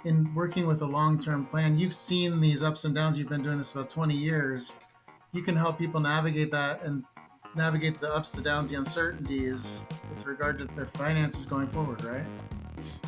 In working with a long-term plan, you've seen these ups and downs. You've been doing this about 20 years. You can help people navigate that and navigate the ups, the downs, the uncertainties with regard to their finances going forward, right?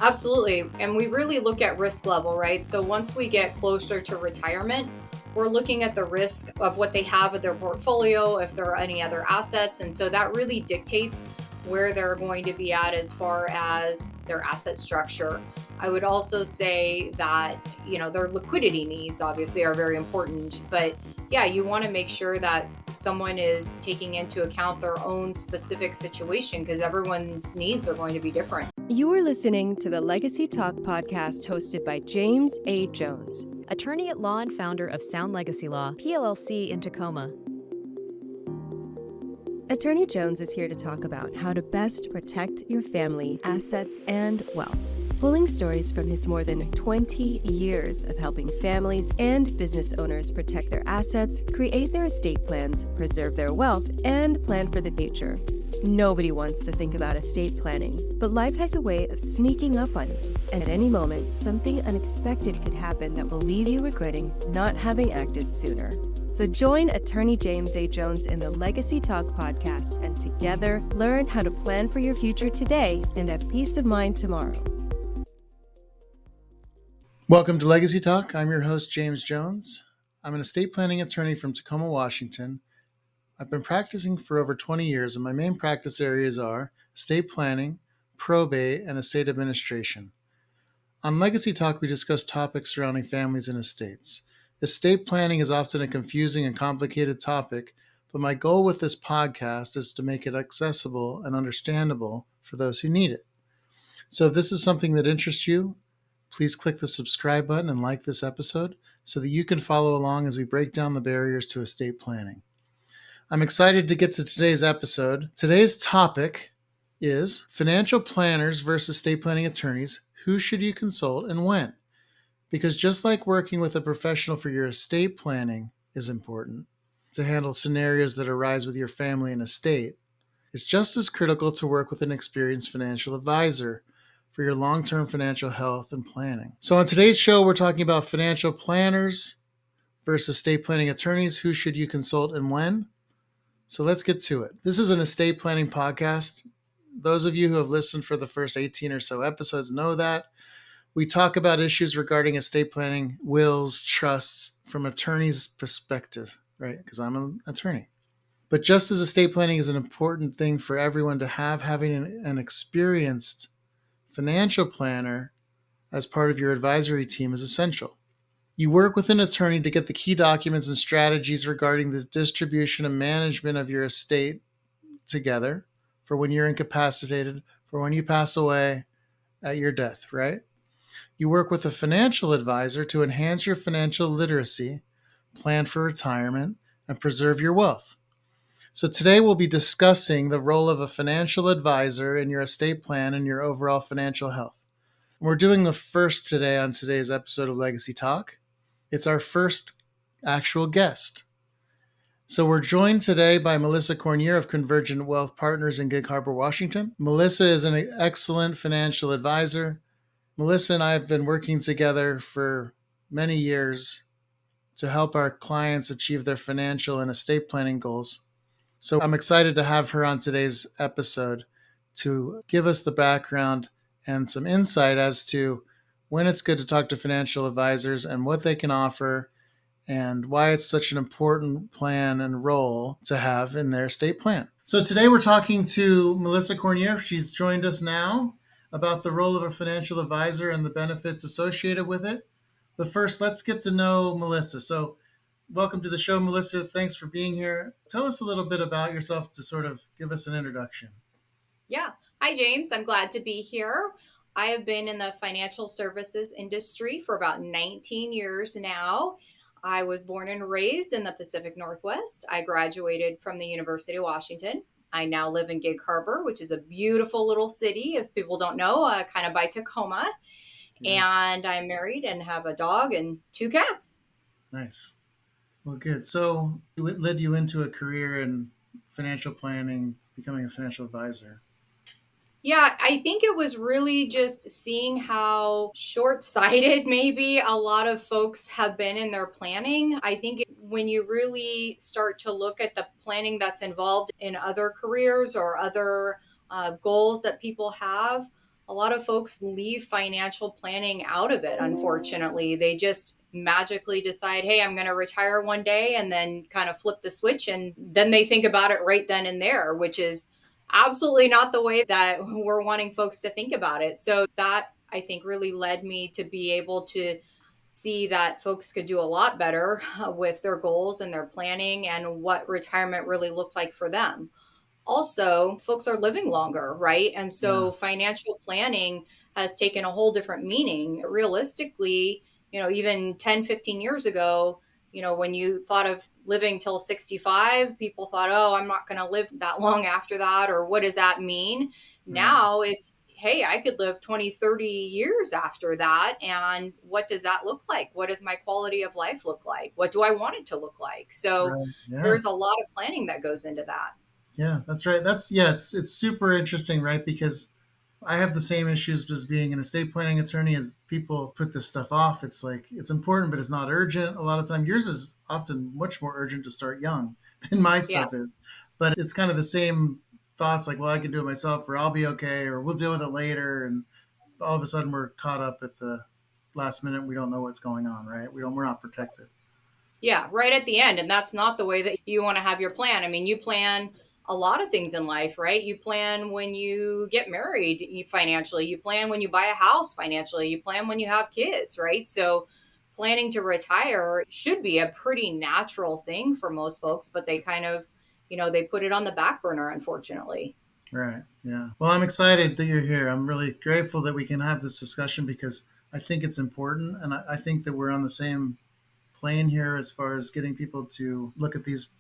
Absolutely. And we really look at risk level, right? So once we get closer to retirement, we're looking at the risk of what they have in their portfolio, if there are any other assets. And so that really dictates where they're going to be at as far as their asset structure. I would also say that, their liquidity needs obviously are very important, but yeah, you want to make sure that someone is taking into account their own specific situation because everyone's needs are going to be different. You are listening to the Legacy Talk podcast hosted by James A. Jones, attorney at law and founder of Sound Legacy Law, PLLC in Tacoma. Attorney Jones is here to talk about how to best protect your family, assets, and wealth, pulling stories from his more than 20 years of helping families and business owners protect their assets, create their estate plans, preserve their wealth, and plan for the future. Nobody wants to think about estate planning, but life has a way of sneaking up on you, and at any moment, something unexpected could happen that will leave you regretting not having acted sooner. So join Attorney James A. Jones in the Legacy Talk podcast and together learn how to plan for your future today and have peace of mind tomorrow. Welcome to Legacy Talk. I'm your host, James Jones. I'm an estate planning attorney from Tacoma, Washington. I've been practicing for over 20 years, and my main practice areas are estate planning, probate, and estate administration. On Legacy Talk, we discuss topics surrounding families and estates. Estate planning is often a confusing and complicated topic, but my goal with this podcast is to make it accessible and understandable for those who need it. So if this is something that interests you, please click the subscribe button and like this episode so that you can follow along as we break down the barriers to estate planning. I'm excited to get to today's episode. Today's topic is financial planners versus estate planning attorneys. Who should you consult and when? Because just like working with a professional for your estate planning is important to handle scenarios that arise with your family and estate, it's just as critical to work with an experienced financial advisor for your long-term financial health and planning. So on today's show, we're talking about financial planners versus estate planning attorneys. Who should you consult and when? So let's get to it. This is an estate planning podcast. Those of you who have listened for the first 18 or so episodes know that. We talk about issues regarding estate planning, wills, trusts from an attorney's perspective, right? Because I'm an attorney. But just as estate planning is an important thing for everyone to have, having an experienced financial planner as part of your advisory team is essential. You work with an attorney to get the key documents and strategies regarding the distribution and management of your estate together for when you're incapacitated, for when you pass away, at your death, right? You work with a financial advisor to enhance your financial literacy, plan for retirement, and preserve your wealth. So today we'll be discussing the role of a financial advisor in your estate plan and your overall financial health. We're doing the first today on today's episode of Legacy Talk. It's our first actual guest. So we're joined today by Melissa Cournyer of Konvergent Wealth Partners in Gig Harbor, Washington. Melissa is an excellent financial advisor. Melissa and I have been working together for many years to help our clients achieve their financial and estate planning goals. So I'm excited to have her on today's episode to give us the background and some insight as to when it's good to talk to financial advisors and what they can offer and why it's such an important plan and role to have in their estate plan. So today we're talking to Melissa Cournyer. She's joined us now about the role of a financial advisor and the benefits associated with it. But first, let's get to know Melissa. So welcome to the show, Melissa. Thanks for being here. Tell us a little bit about yourself to sort of give us an introduction. Yeah. Hi, James. I'm glad to be here. I have been in the financial services industry for about 19 years now. I was born and raised in the Pacific Northwest. I graduated from the University of Washington. I now live in Gig Harbor, which is a beautiful little city, if people don't know, kind of by Tacoma. Yes. And I'm married and have a dog and 2 cats. Nice. Well, good. So what led you into a career in financial planning, becoming a financial advisor? Yeah, I think it was really just seeing how short sighted maybe a lot of folks have been in their planning. I think when you really start to look at the planning that's involved in other careers or other goals that people have, a lot of folks leave financial planning out of it, unfortunately. They just magically decide, hey, I'm going to retire one day and then kind of flip the switch. And then they think about it right then and there, which is absolutely not the way that we're wanting folks to think about it. So that I think really led me to be able to see that folks could do a lot better with their goals and their planning and what retirement really looked like for them. Also, folks are living longer, right? And Yeah, so financial planning has taken a whole different meaning. Realistically, even 10, 15 years ago, when you thought of living till 65, people thought, oh, I'm not going to live that long after that. Or what does that mean? right, Now it's, hey, I could live 20, 30 years after that. And what does that look like? What does my quality of life look like? What do I want it to look like? So right. Yeah, there's a lot of planning that goes into that. yeah, that's right. It's super interesting, right? Because I have the same issues as being an estate planning attorney as people put this stuff off. It's like it's important, but it's not urgent. A lot of time, yours is often much more urgent to start young than my Yeah. stuff is. But it's kind of the same thoughts like, well, I can do it myself, or I'll be okay, or we'll deal with it later. And all of a sudden, we're caught up at the last minute. We don't know what's going on, right? We're not protected. Yeah, right at the end. And that's not the way that you want to have your plan. I mean, you plan a lot of things in life, right? You plan when you get married financially, you plan when you buy a house financially, you plan when you have kids, right? So planning to retire should be a pretty natural thing for most folks, but they kind of, they put it on the back burner, unfortunately. Right. Yeah. Well, I'm excited that you're here. I'm really grateful that we can have this discussion because I think it's important. And I think that we're on the same plane here as far as getting people to look at these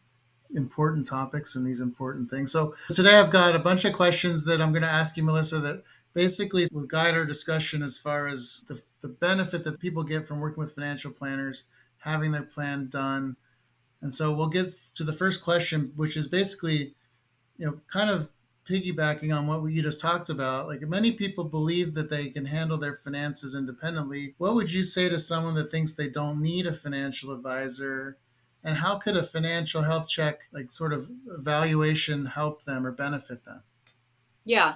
important topics and these important things. So today I've got a bunch of questions that I'm going to ask you, Melissa, that basically will guide our discussion as far as the benefit that people get from working with financial planners, having their plan done. And so we'll get to the first question, which is basically kind of piggybacking on what you just talked about, like many people believe that they can handle their finances independently. What would you say to someone that thinks they don't need a financial advisor? And how could a financial health check, like sort of evaluation, help them or benefit them? Yeah.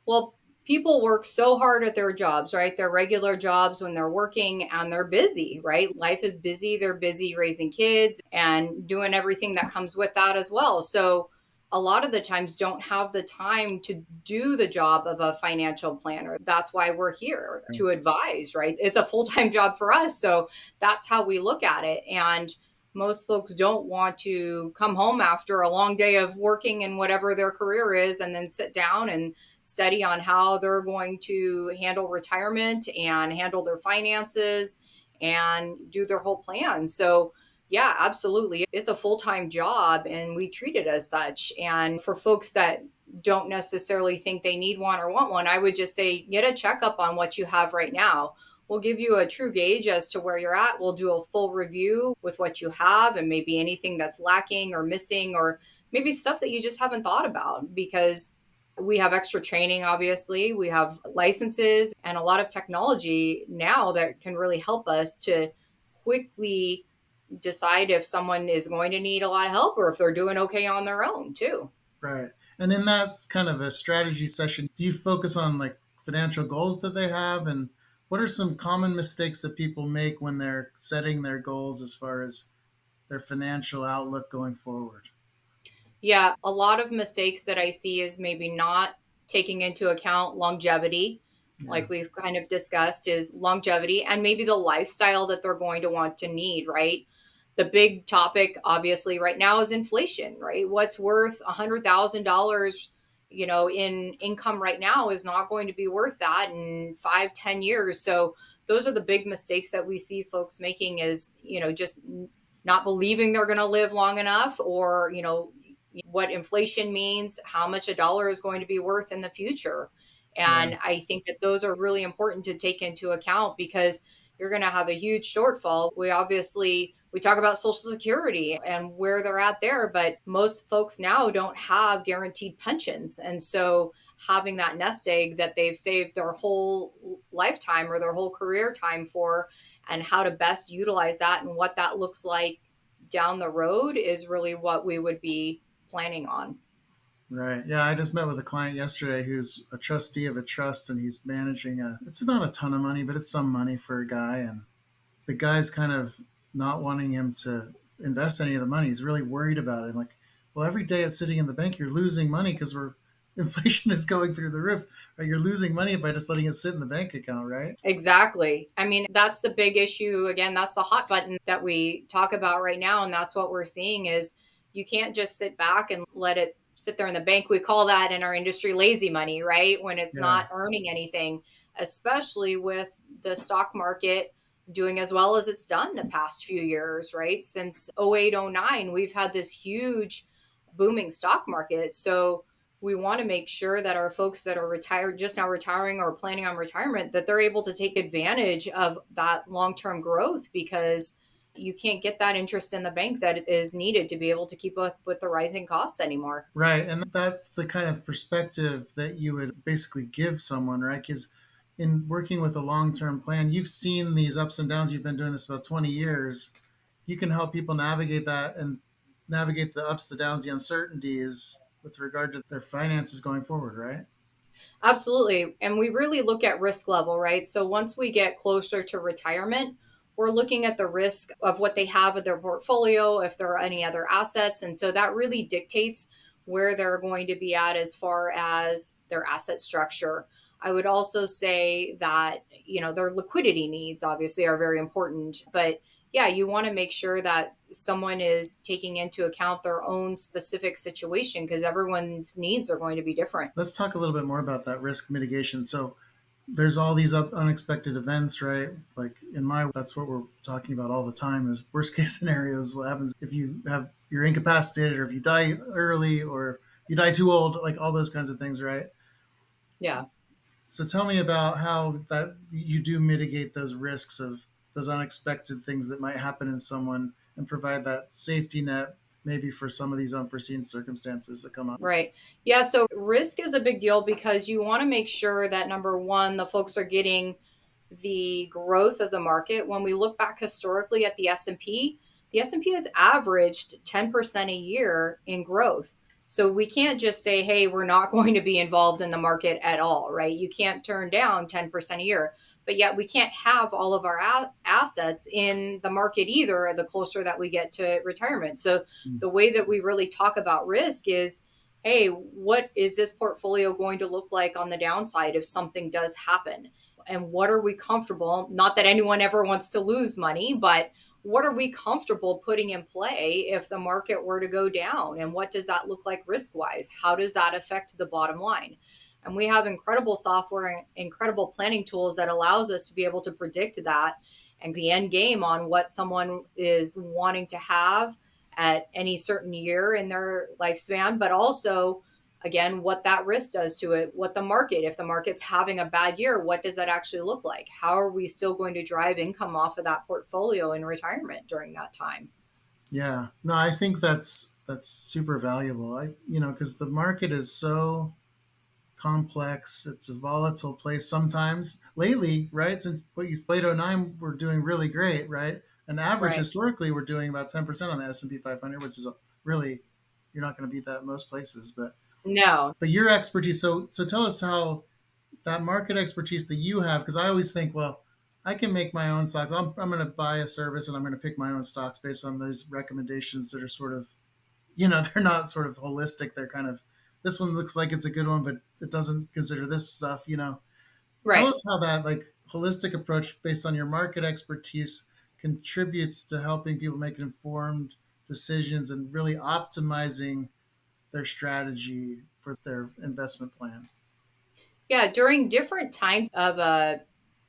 Well, people work so hard at their jobs, right? Their regular jobs when they're working and they're busy, right? Life is busy. They're busy raising kids and doing everything that comes with that as well. So, a lot of the times don't have the time to do the job of a financial planner. That's why we're here to advise, right? It's a full time job for us. So, that's how we look at it. And most folks don't want to come home after a long day of working in whatever their career is and then sit down and study on how they're going to handle retirement and handle their finances and do their whole plan. So, yeah, absolutely. It's a full time job and we treat it as such. And for folks that don't necessarily think they need one or want one, I would just say get a checkup on what you have right now. We'll give you a true gauge as to where you're at. We'll do a full review with what you have and maybe anything that's lacking or missing, or maybe stuff that you just haven't thought about, because we have extra training, obviously. We have licenses and a lot of technology now that can really help us to quickly decide if someone is going to need a lot of help or if they're doing okay on their own, too. Right. And in that kind of a strategy session, do you focus on like financial goals that they have? And what are some common mistakes that people make when they're setting their goals as far as their financial outlook going forward? Yeah, a lot of mistakes that I see is maybe not taking into account longevity, Yeah. like we've kind of discussed, is longevity and maybe the lifestyle that they're going to want to need, right? The big topic, obviously, right now is inflation, right? What's worth $100,000, in income right now is not going to be worth that in 5, 10 years. So those are the big mistakes that we see folks making is, just not believing they're going to live long enough, or, what inflation means, how much a dollar is going to be worth in the future. Right. And I think that those are really important to take into account because you're going to have a huge shortfall. We talk about social security and where they're at there, but most folks now don't have guaranteed pensions. And so having that nest egg that they've saved their whole lifetime or their whole career time for, and how to best utilize that and what that looks like down the road is really what we would be planning on. Right. Yeah, I just met with a client yesterday who's a trustee of a trust, and he's managing it's not a ton of money, but it's some money for a guy. And the guy's kind of not wanting him to invest any of the money. He's really worried about it. Like, well, every day it's sitting in the bank, you're losing money because inflation is going through the roof. Right? You're losing money by just letting it sit in the bank account, right? Exactly. I mean, that's the big issue. Again, that's the hot button that we talk about right now. And that's what we're seeing is you can't just sit back and let it sit there in the bank. We call that in our industry lazy money, right? When it's Yeah. not earning anything, especially with the stock market doing as well as it's done the past few years, right? Since 08, 09, we've had this huge booming stock market. So we want to make sure that our folks that are retired, just now retiring or planning on retirement, that they're able to take advantage of that long-term growth, because you can't get that interest in the bank that is needed to be able to keep up with the rising costs anymore. Right. And that's the kind of perspective that you would basically give someone, right? Because in working with a long term plan, you've seen these ups and downs. You've been doing this about 20 years. You can help people navigate that and navigate the ups, the downs, the uncertainties with regard to their finances going forward, right? Absolutely. And we really look at risk level, right? So once we get closer to retirement, we're looking at the risk of what they have of their portfolio, if there are any other assets. And so that really dictates where they're going to be at as far as their asset structure. I would also say that, their liquidity needs obviously are very important, but yeah, you want to make sure that someone is taking into account their own specific situation, because everyone's needs are going to be different. Let's talk a little bit more about that risk mitigation. So, there's all these unexpected events, right? Like in that's what we're talking about all the time is worst case scenarios. What happens if you're incapacitated, or if you die early, or you die too old, like all those kinds of things, right? Yeah. So tell me about how that you do mitigate those risks of those unexpected things that might happen in someone, and provide that safety net maybe for some of these unforeseen circumstances that come up. Right. Yeah. So risk is a big deal because you want to make sure that number one, the folks are getting the growth of the market. When we look back historically at the S&P has averaged 10% a year in growth. So we can't just say, hey, we're not going to be involved in the market at all, right? You can't turn down 10% a year. But yet we can't have all of our assets in the market either, the closer that we get to retirement. So the way that we really talk about risk is, hey, what is this portfolio going to look like on the downside if something does happen? And what are we comfortable, not that anyone ever wants to lose money, but what are we comfortable putting in play if the market were to go down? And what does that look like risk wise? How does that affect the bottom line? And we have incredible software and incredible planning tools that allows us to be able to predict that and the end game on what someone is wanting to have at any certain year in their lifespan, but also, again, what that risk does to it, what the market, if the market's having a bad year, what does that actually look like? How are we still going to drive income off of that portfolio in retirement during that time? Yeah, no, I think that's super valuable. Because the market is so complex. It's a volatile place sometimes. Lately, right? Since what you late '09, we're doing really great, right? An average Right. historically, we're doing about 10% on the S&P 500, which is really you're not going to beat that in most places. No. But your expertise. So tell us how that market expertise that you have, because I always think, well, I can make my own stocks. I'm going to buy a service and I'm going to pick my own stocks based on those recommendations that are sort of, they're not sort of holistic. They're kind of, this one looks like it's a good one, but it doesn't consider this stuff. Tell Right. us how that like holistic approach based on your market expertise contributes to helping people make informed decisions and really optimizing their strategy for their investment plan. Yeah, during different times of a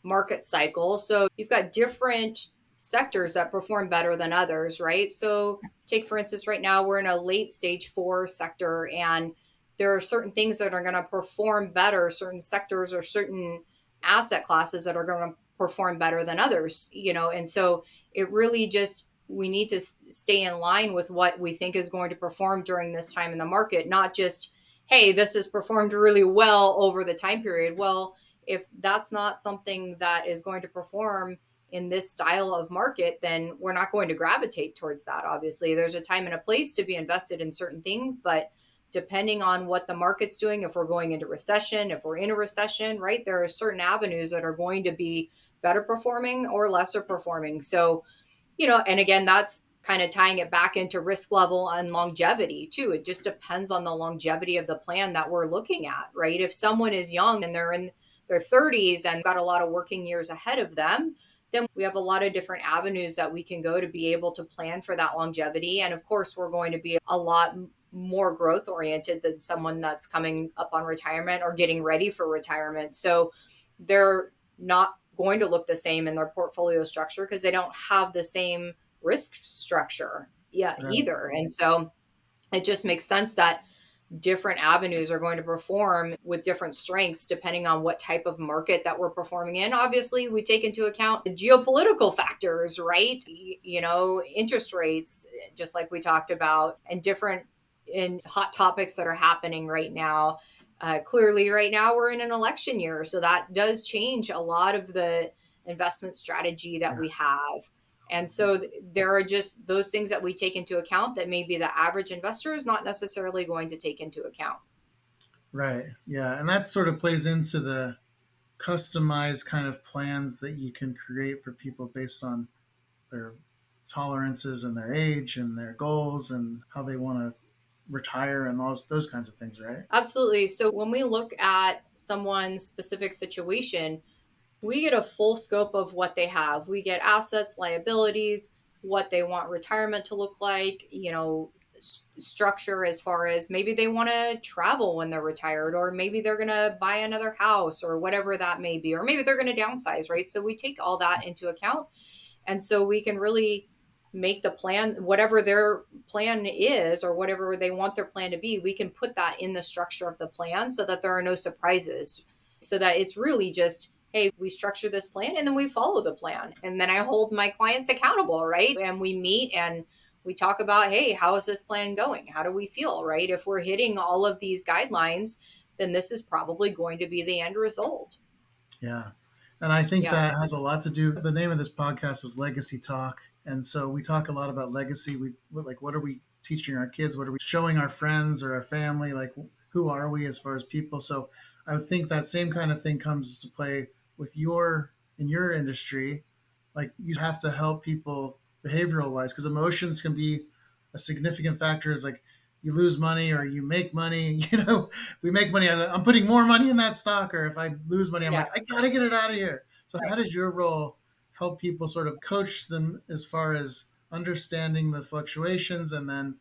market cycle. So you've got different sectors that perform better than others, right? So take for instance, right now we're in a late stage four sector, and there are certain things that are going to perform better, certain sectors or certain asset classes that are going to perform better than others, and so it really just we need to stay in line with what we think is going to perform during this time in the market, not just, hey, this has performed really well over the time period. Well, if that's not something that is going to perform in this style of market, then we're not going to gravitate towards that. Obviously, there's a time and a place to be invested in certain things, but depending on what the market's doing, if we're going into recession, if we're in a recession, right, there are certain avenues that are going to be better performing or lesser performing. So, and again, that's kind of tying it back into risk level and longevity too. It just depends on the longevity of the plan that we're looking at, right? If someone is young and they're in their 30s and got a lot of working years ahead of them, then we have a lot of different avenues that we can go to be able to plan for that longevity. And of course, we're going to be a lot more growth oriented than someone that's coming up on retirement or getting ready for retirement. So they're not going to look the same in their portfolio structure because they don't have the same risk structure yet Right. either. And so it just makes sense that different avenues are going to perform with different strengths depending on what type of market that we're performing in. Obviously, we take into account the geopolitical factors, right? Interest rates, just like we talked about, and different in hot topics that are happening right now. Clearly, right now we're in an election year, so that does change a lot of the investment strategy that Yeah. we have. And so there are just those things that we take into account that maybe the average investor is not necessarily going to take into account. Right. Yeah. And that sort of plays into the customized kind of plans that you can create for people based on their tolerances and their age and their goals and how they want to retire and those kinds of things, right? Absolutely. So when we look at someone's specific situation, we get a full scope of what they have. We get assets, liabilities, what they want retirement to look like, structure as far as maybe they want to travel when they're retired, or maybe they're going to buy another house or whatever that may be, or maybe they're going to downsize, right? So we take all that into account. And so we can really make the plan, whatever their plan is or whatever they want their plan to be, we can put that in the structure of the plan so that there are no surprises. So that it's really just, hey, we structure this plan and then we follow the plan. And then I hold my clients accountable, right? And we meet and we talk about, hey, how is this plan going? How do we feel, right? If we're hitting all of these guidelines, then this is probably going to be the end result. Yeah. And I think Yeah. that has a lot to do. The name of this podcast is Legacy Talk. And so we talk a lot about legacy. Like, what are we teaching our kids? What are we showing our friends or our family? Like, who are we as far as people? So I would think that same kind of thing comes to play with in your industry. Like, you have to help people behavioral wise because emotions can be a significant factor. Is like, you lose money or you make money. If we make money, I'm putting more money in that stock. Or if I lose money, I'm Yeah. like, I got to get it out of here. So how does your role help people sort of coach them as far as understanding the fluctuations and then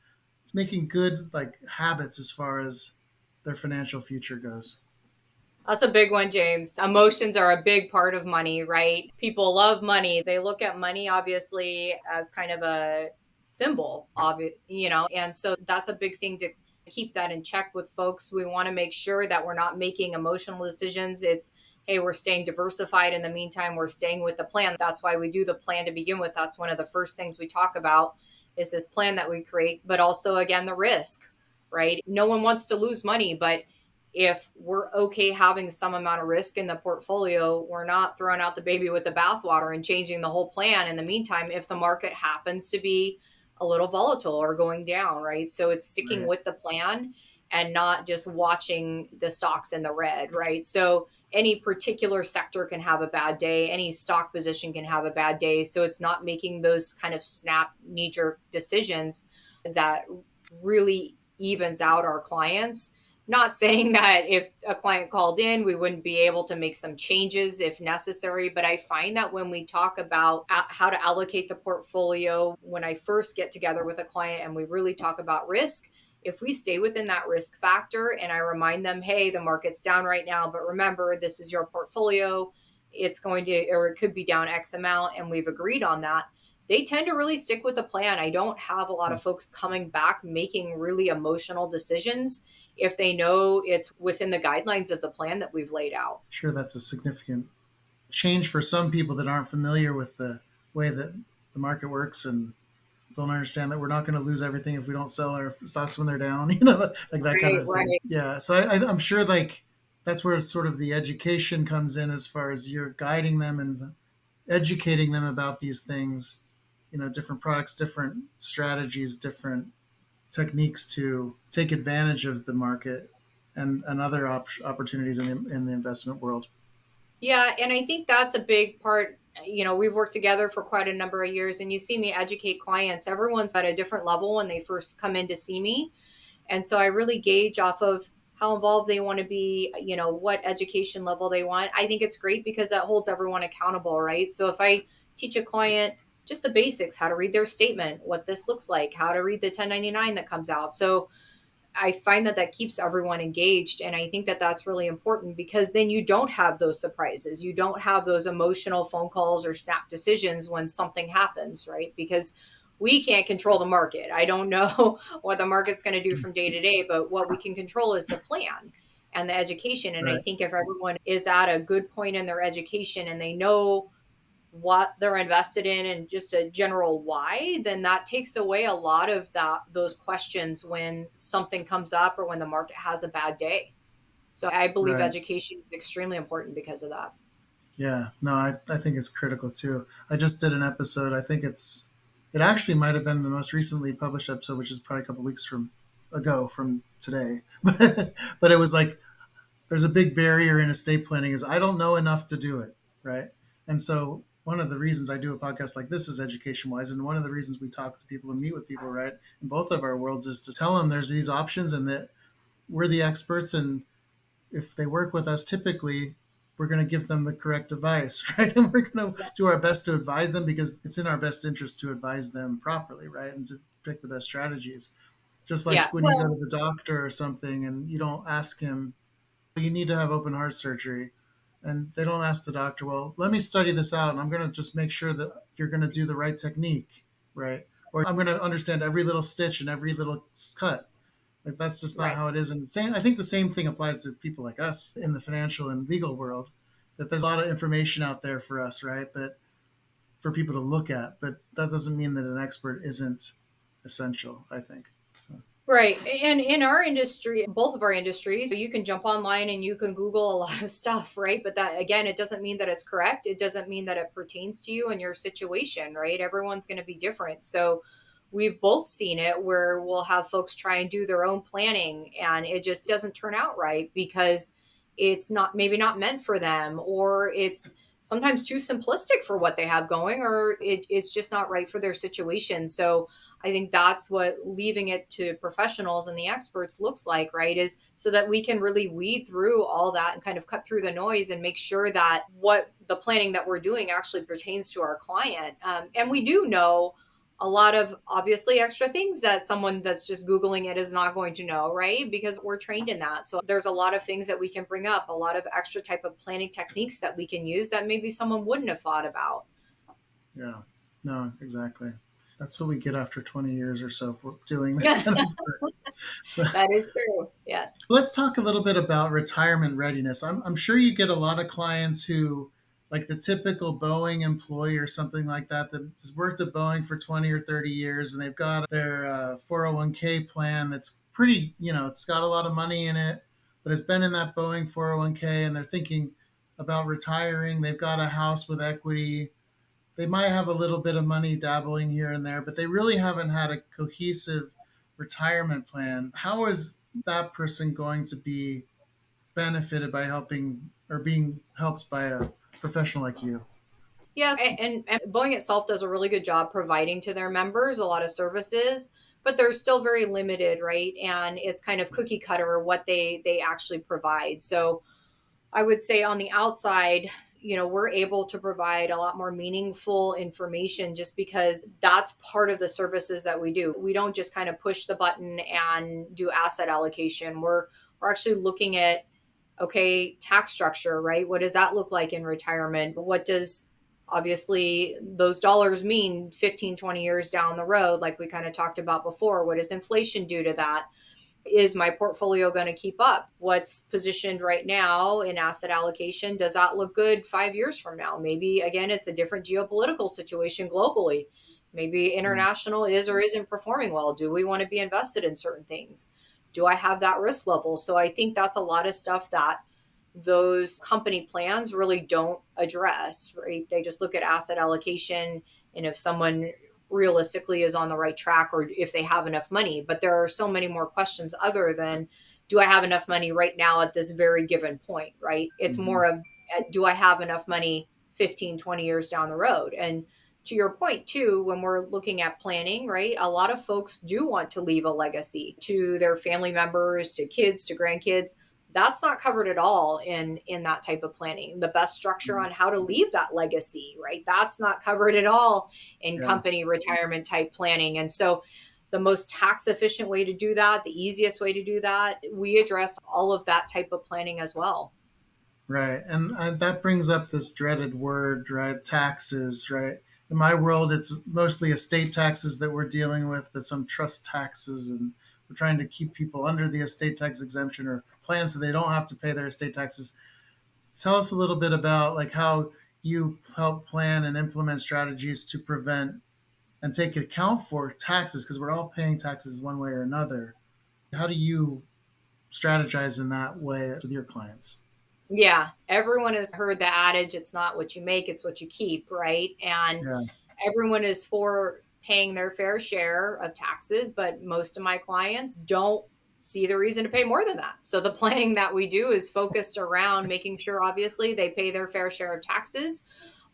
making good like habits as far as their financial future goes? That's a big one, James. Emotions are a big part of money, right? People love money. They look at money obviously as kind of a symbol of it, and so that's a big thing to keep that in check with folks. We want to make sure that we're not making emotional decisions. It's, hey, we're staying diversified. In the meantime, we're staying with the plan. That's why we do the plan to begin with. That's one of the first things we talk about is this plan that we create, but also, again, the risk, right? No one wants to lose money, but if we're okay having some amount of risk in the portfolio, we're not throwing out the baby with the bathwater and changing the whole plan in the meantime if the market happens to be a little volatile or going down, right? So it's sticking Right. with the plan and not just watching the stocks in the red, right? So any particular sector can have a bad day, any stock position can have a bad day. So it's not making those kind of snap knee jerk decisions that really evens out our clients. Not saying that if a client called in, we wouldn't be able to make some changes if necessary, but I find that when we talk about how to allocate the portfolio, when I first get together with a client and we really talk about risk, if we stay within that risk factor and I remind them, hey, the market's down right now, but remember, this is your portfolio. It's going to, or it could be down X amount, and we've agreed on that. They tend to really stick with the plan. I don't have a lot of folks coming back making really emotional decisions if they know it's within the guidelines of the plan that we've laid out. Sure, that's a significant change for some people that aren't familiar with the way that the market works and don't understand that we're not going to lose everything if we don't sell our stocks when they're down, like that kind Right, of thing. right. Yeah. So I'm sure like that's where sort of the education comes in as far as you're guiding them and educating them about these things, different products, different strategies, different techniques to take advantage of the market and other opportunities in the investment world. Yeah, and I think that's a big part. We've worked together for quite a number of years, and you see me educate clients. Everyone's at a different level when they first come in to see me. And so I really gauge off of how involved they want to be, what education level they want. I think it's great because that holds everyone accountable, right? So if I teach a client just the basics, how to read their statement, what this looks like, how to read the 1099 that comes out. So I find that that keeps everyone engaged. And I think that that's really important because then you don't have those surprises. You don't have those emotional phone calls or snap decisions when something happens, right? Because we can't control the market. I don't know what the market's going to do from day to day, but what we can control is the plan and the education. And I Right. think if everyone is at a good point in their education and they know what they're invested in and just a general why, then that takes away a lot of those questions when something comes up or when the market has a bad day. So I believe Right. education is extremely important because of that. Yeah. No, I think it's critical too. I just did an episode. It actually might have been the most recently published episode, which is probably a couple weeks from today. But it was like, there's a big barrier in estate planning is I don't know enough to do it. Right. And so one of the reasons I do a podcast like this is education wise. And one of the reasons we talk to people and meet with people, right, in both of our worlds is to tell them there's these options and that we're the experts. And if they work with us, typically we're going to give them the correct advice, right? And we're going to do our best to advise them because it's in our best interest to advise them properly, right? And to pick the best strategies. Just like Yeah. when you go to the doctor or something and you don't ask him, you need to have open heart surgery. And they don't ask the doctor, well, let me study this out and I'm going to just make sure that you're going to do the right technique, right? Or I'm going to understand every little stitch and every little cut. Like that's just not Right. how it is. And I think the same thing applies to people like us in the financial and legal world. That there's a lot of information out there for us, right? But for people to look at. But that doesn't mean that an expert isn't essential. I think so. Right. And in our industry, both of our industries, you can jump online and you can Google a lot of stuff, right? But that, again, it doesn't mean that it's correct. It doesn't mean that it pertains to you and your situation, right? Everyone's going to be different. So we've both seen it where we'll have folks try and do their own planning and it just doesn't turn out right because it's not maybe not meant for them or it's sometimes too simplistic for what they have going or it's just not right for their situation. So I think that's what leaving it to professionals and the experts looks like, right? Is so that we can really weed through all that and kind of cut through the noise and make sure that what the planning that we're doing actually pertains to our client. And we do know a lot of obviously extra things that someone that's just Googling it is not going to know, right? Because we're trained in that. So there's a lot of things that we can bring up, a lot of extra type of planning techniques that we can use that maybe someone wouldn't have thought about. Yeah. No, exactly. That's what we get after 20 years or so for doing this That kind of work. So is true. Yes. let's talk a little bit about retirement readiness. I'm sure you get a lot of clients who, like the typical Boeing employee or something like that, that has worked at Boeing for 20 or 30 years and they've got their 401k plan that's pretty, it's got a lot of money in it, but it's been in that Boeing 401k and they're thinking about retiring. They've got a house with equity. They might have a little bit of money dabbling here and there, but they really haven't had a cohesive retirement plan. How is that person going to be benefited by helping or being helped by a professional like you? Yes, and Boeing itself does a really good job providing to their members a lot of services, but they're still very limited, right? And it's kind of cookie cutter what they actually provide. So I would say on the outside, we're able to provide a lot more meaningful information just because that's part of the services that we do. We don't just kind of push the button and do asset allocation. We're actually looking at okay, tax structure, right? What does that look like in retirement? What does obviously those dollars mean 15, 20 years down the road, like we kind of talked about before? What does inflation do to that? Is my portfolio going to keep up? What's positioned right now in asset allocation? Does that look good 5 years from now? Maybe again, it's a different geopolitical situation globally. Maybe international is or isn't performing well. Do we want to be invested in certain things? Do I have that risk level? So I think that's a lot of stuff that those company plans really don't address, right? They just look at asset allocation and if someone realistically is on the right track or if they have enough money. But there are so many more questions other than do I have enough money right now at this very given point, right? It's Mhm. more of do I have enough money 15, 20 years down the road? And to your point too, when we're looking at planning, right, a lot of folks do want to leave a legacy to their family members, to kids, to grandkids. That's not covered at all in that type of planning. The best structure Mhm. on how to leave that legacy, right, that's not covered at all in Yeah. company retirement type planning. And so the most tax efficient way to do that, the easiest way to do that, we address all of that type of planning as well. Right. And that brings up this dreaded word, right? Taxes, right? In my world, it's mostly estate taxes that we're dealing with, but some trust taxes. And we're trying to keep people under the estate tax exemption or plan so they don't have to pay their estate taxes. Tell us a little bit about like how you help plan and implement strategies to prevent and take account for taxes because we're all paying taxes one way or another. How do you strategize in that way with your clients? Yeah, everyone has heard the adage, it's not what you make, it's what you keep, right? And Yeah. everyone is for paying their fair share of taxes, but most of my clients don't see the reason to pay more than that. So the planning that we do is focused around making sure obviously they pay their fair share of taxes,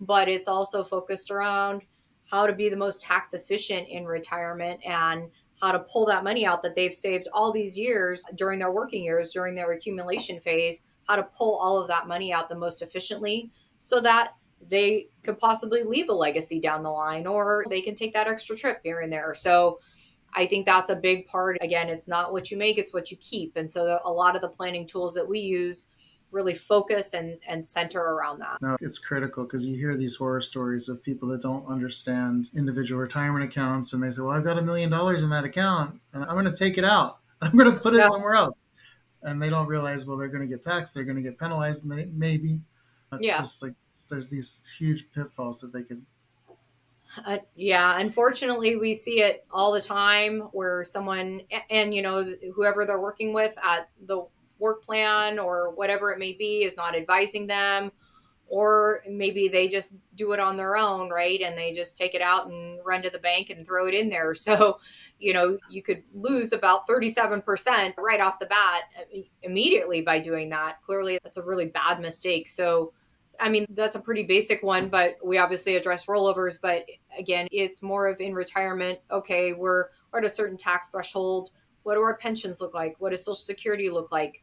but it's also focused around how to be the most tax efficient in retirement and how to pull that money out that they've saved all these years during their working years, during their accumulation phase, how to pull all of that money out the most efficiently so that they could possibly leave a legacy down the line or they can take that extra trip here and there. So I think that's a big part. Again, it's not what you make, it's what you keep. And so a lot of the planning tools that we use really focus and center around that. No, it's critical because you hear these horror stories of people that don't understand individual retirement accounts and they say, well, I've got $1 million in that account and I'm going to take it out. I'm going to put it Yeah. somewhere else. And they don't realize, well, they're going to get taxed. They're going to get penalized, maybe. It's Yeah. just like there's these huge pitfalls that they could. Yeah, unfortunately, we see it all the time where someone, and whoever they're working with at the work plan or whatever it may be, is not advising them, or maybe they just do it on their own, right? And they just take it out and run to the bank and throw it in there. So, you could lose about 37% right off the bat immediately by doing that. Clearly, that's a really bad mistake. So, I mean, that's a pretty basic one, but we obviously address rollovers. But again, it's more of in retirement. Okay, we're at a certain tax threshold. What do our pensions look like? What does Social Security look like?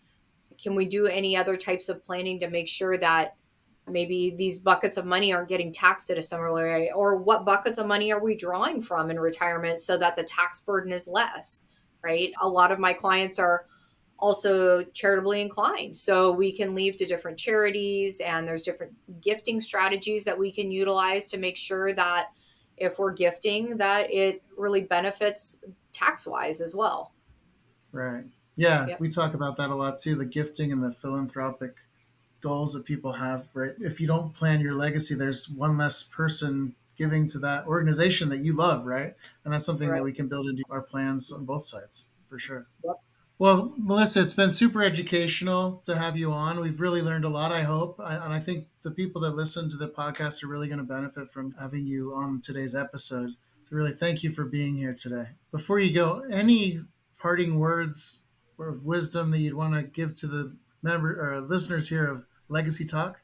Can we do any other types of planning to make sure that maybe these buckets of money aren't getting taxed at a similar rate? Or what buckets of money are we drawing from in retirement so that the tax burden is less, right? A lot of my clients are also charitably inclined. So we can leave to different charities and there's different gifting strategies that we can utilize to make sure that if we're gifting that it really benefits tax wise as well. Right. Yeah, Yep. we talk about that a lot too, the gifting and the philanthropic goals that people have, right? If you don't plan your legacy, there's one less person giving to that organization that you love, right? And that's something that Right. we can build into our plans on both sides for sure. Yep. Well, Melissa, it's been super educational to have you on. We've really learned a lot, I hope. And I think the people that listen to the podcast are really going to benefit from having you on today's episode. So, really, thank you for being here today. Before you go, any parting words of wisdom that you'd want to give to the member or listeners here of Legacy Talk?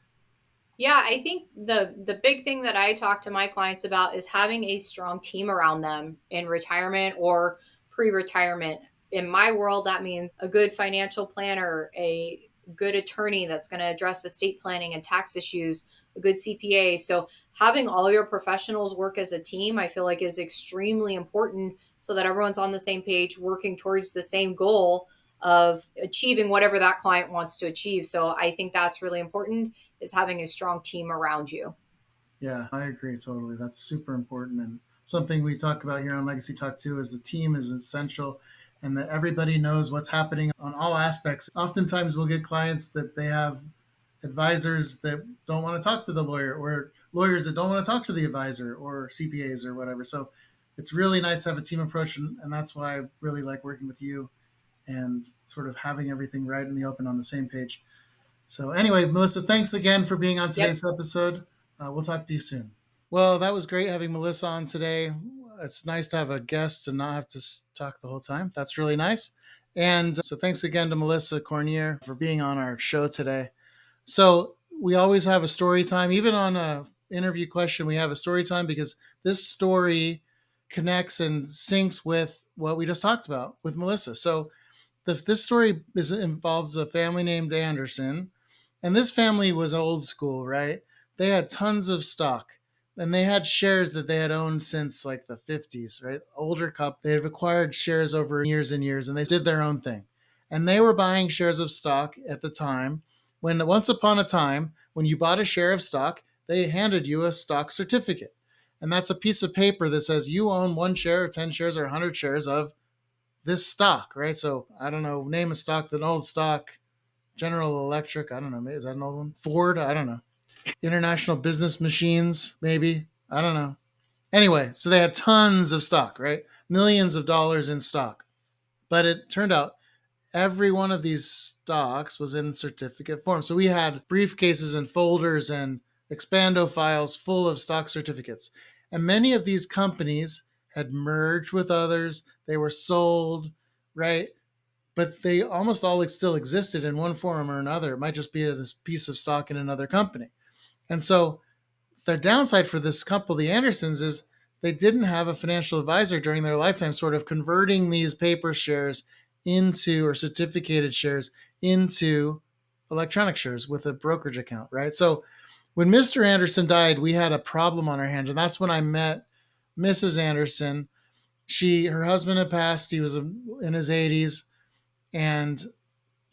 Yeah, I think the big thing that I talk to my clients about is having a strong team around them in retirement or pre-retirement. In my world, that means a good financial planner, a good attorney that's going to address estate planning and tax issues, a good CPA. So having all your professionals work as a team, I feel like is extremely important so that everyone's on the same page, working towards the same goal of achieving whatever that client wants to achieve. So I think that's really important is having a strong team around you. Yeah, I agree totally. That's super important. And something we talk about here on Legacy Talk too is the team is essential and that everybody knows what's happening on all aspects. Oftentimes we'll get clients that they have advisors that don't want to talk to the lawyer or lawyers that don't want to talk to the advisor or CPAs or whatever. So it's really nice to have a team approach, and that's why I really like working with you and sort of having everything right in the open on the same page. So anyway, Melissa, thanks again for being on Yep. today's episode. We'll talk to you soon. Well, that was great having Melissa on today. It's nice to have a guest and not have to talk the whole time. That's really nice. And so thanks again to Melissa Cournyer for being on our show today. So we always have a story time. Even on a interview question, we have a story time because this story connects and syncs with what we just talked about with Melissa. So this story involves a family named Anderson, and this family was old school, right? They had tons of stock, and they had shares that they had owned since like the 50s, right? Older couple, they had acquired shares over years and years, and they did their own thing. And they were buying shares of stock at the time when, once upon a time, when you bought a share of stock, they handed you a stock certificate. And that's a piece of paper that says you own 1 share, or 10 shares, or 100 shares of this stock, right? So I don't know, name a stock, an old stock, General Electric, I don't know, is that an old one? Ford, I don't know. International Business Machines, maybe, I don't know. Anyway, so they had tons of stock, right? Millions of dollars in stock. But it turned out every one of these stocks was in certificate form. So we had briefcases and folders and expando files full of stock certificates. And many of these companies had merged with others, they were sold, right? But they almost all still existed in one form or another. It might just be this piece of stock in another company. And so their downside for this couple, the Andersons, is they didn't have a financial advisor during their lifetime, sort of converting these paper shares into, or certificated shares into electronic shares with a brokerage account, right? So when Mr. Anderson died, we had a problem on our hands. And that's when I met Mrs. Anderson. Her husband had passed. He was in his 80s, and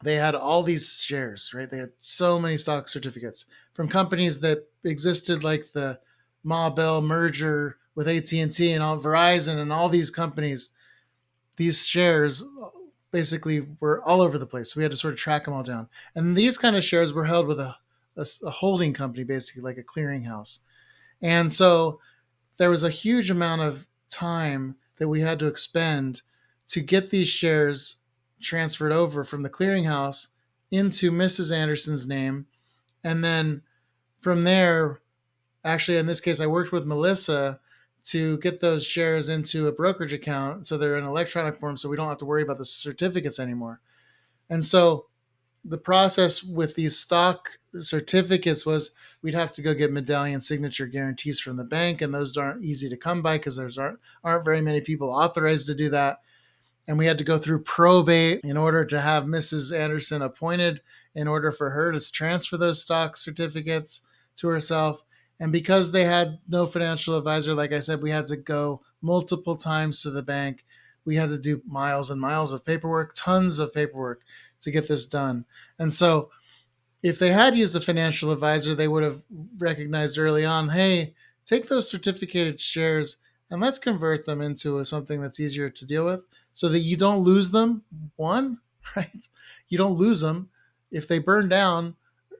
they had all these shares, right? They had so many stock certificates from companies that existed, like the Ma Bell merger with AT&T and T and all, Verizon and all these companies. These shares basically were all over the place. So we had to sort of track them all down. And these kind of shares were held with a holding company, basically like a clearinghouse. And so there was a huge amount of time that we had to expend to get these shares transferred over from the clearinghouse into Mrs. Anderson's name. And then from there, actually, in this case, I worked with Melissa to get those shares into a brokerage account so they're in electronic form so we don't have to worry about the certificates anymore. And so the process with these stock certificates was we'd have to go get medallion signature guarantees from the bank, and those aren't easy to come by because there's aren't very many people authorized to do that. And we had to go through probate in order to have Mrs. Anderson appointed in order for her to transfer those stock certificates to herself. And because they had no financial advisor, like I said, we had to go multiple times to the bank. We had to do miles and miles of paperwork, tons of paperwork to get this done. And so if they had used a financial advisor, they would have recognized early on, hey, take those certificated shares and let's convert them into something that's easier to deal with so that you don't lose them. One, right? You don't lose them. If they burn down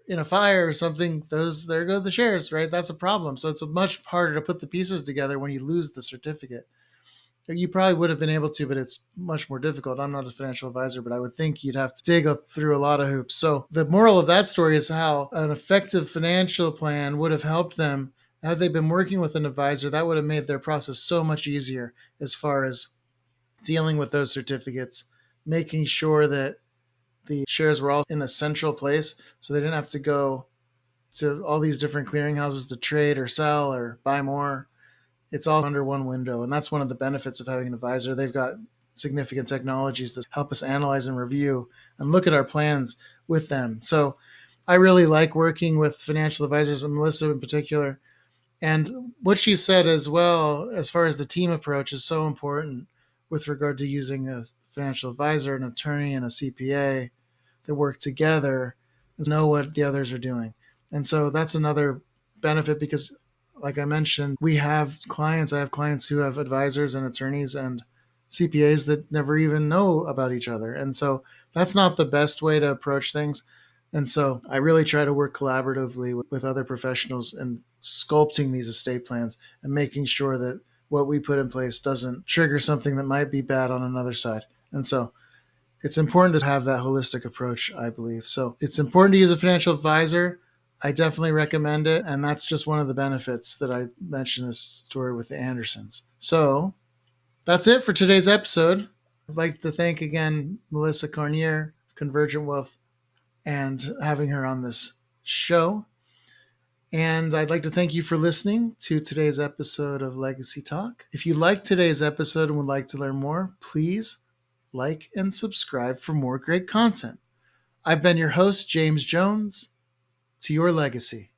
in a fire or something, there go the shares, right? That's a problem. So it's much harder to put the pieces together when you lose the certificate. You probably would have been able to, but it's much more difficult. I'm not a financial advisor, but I would think you'd have to dig up through a lot of hoops. So the moral of that story is how an effective financial plan would have helped them. Had they been working with an advisor, that would have made their process so much easier as far as dealing with those certificates, making sure that the shares were all in a central place so they didn't have to go to all these different clearinghouses to trade or sell or buy more. It's all under one window. And that's one of the benefits of having an advisor. They've got significant technologies to help us analyze and review and look at our plans with them. So I really like working with financial advisors, and Melissa in particular. And what she said as well, as far as the team approach, is so important with regard to using a financial advisor, an attorney, and a CPA that work together and know what the others are doing. And so that's another benefit because, like I mentioned, I have clients who have advisors and attorneys and CPAs that never even know about each other. And so that's not the best way to approach things. And so I really try to work collaboratively with other professionals and sculpting these estate plans and making sure that what we put in place doesn't trigger something that might be bad on another side. And so it's important to have that holistic approach, I believe. So it's important to use a financial advisor. I definitely recommend it. And that's just one of the benefits that I mentioned in this story with the Andersons. So that's it for today's episode. I'd like to thank again Melissa Cournyer, Konvergent Wealth, and having her on this show. And I'd like to thank you for listening to today's episode of Legacy Talk. If you liked today's episode and would like to learn more, please like and subscribe for more great content. I've been your host, James Jones. To your legacy.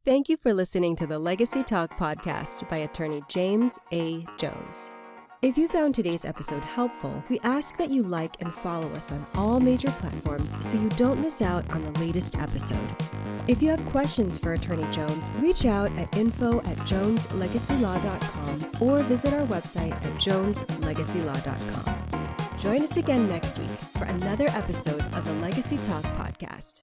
Thank you for listening to the Legacy Talk podcast by attorney James A. Jones. If you found today's episode helpful, we ask that you like and follow us on all major platforms so you don't miss out on the latest episode. If you have questions for Attorney Jones, reach out at info@joneslegacylaw.com or visit our website at joneslegacylaw.com. Join us again next week for another episode of the Legacy Talk podcast.